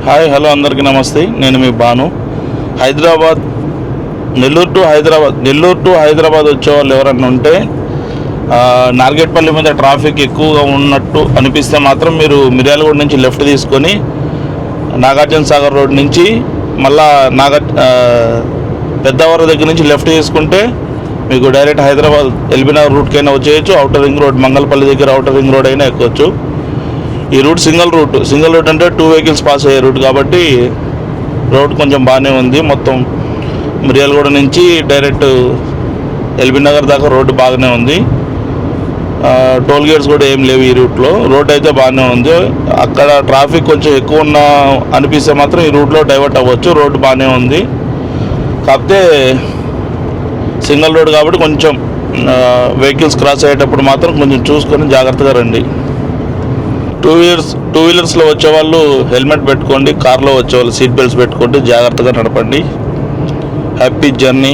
Hi hello అందరికీ నమస్తే. నేను మీ బాను. హైదరాబాద్ నెల్లూరు టు హైదరాబాద్ వచ్చేవాళ్ళు ఎవరన్నా ఉంటే నార్గేట్పల్లి మీద ట్రాఫిక్ ఎక్కువగా ఉన్నట్టు అనిపిస్తే మాత్రం మీరు మిర్యాలగూడ నుంచి లెఫ్ట్ తీసుకొని నాగార్జున సాగర్ రోడ్ నుంచి మళ్ళా పెద్దవర దగ్గర నుంచి లెఫ్ట్ తీసుకుంటే మీకు డైరెక్ట్ హైదరాబాద్ ఎల్బీనగర్ రూట్కైనా వచ్చేయచ్చు. అవుటర్ రింగ్ రోడ్ మంగళపల్లి దగ్గర అవుటర్ రింగ్ రోడ్ అయినా ఎక్కొచ్చు. ఈ రూట్ సింగిల్ రూట్ అంటే 2 వెహికల్స్ పాస్ అయ్యే రూట్ కాబట్టి రోడ్ కొంచెం బాగానే ఉంది. మొత్తం మిర్యాలగూడ నుంచి డైరెక్ట్ ఎల్బీనగర్ దాకా రోడ్డు బాగానే ఉంది. టోల్ గేట్స్ కూడా ఏం లేవు ఈ రూట్లో. రోడ్ అయితే బాగానే ఉంది. అక్కడ ట్రాఫిక్ కొంచెం ఎక్కువ ఉన్న అనిపిస్తే మాత్రం ఈ రూట్లో డైవర్ట్ అవ్వచ్చు. రోడ్డు బాగానే ఉంది. కాకపోతే సింగిల్ రోడ్ కాబట్టి కొంచెం వెహికల్స్ క్రాస్ అయ్యేటప్పుడు మాత్రం కొంచెం చూసుకొని జాగ్రత్తగా రండి. టూ వీలర్స్లో వచ్చేవాళ్ళు హెల్మెట్ పెట్టుకోండి. కార్లో వచ్చేవాళ్ళు సీట్ బెల్ట్స్ పెట్టుకోండి. జాగ్రత్తగా నడపండి. Happy journey.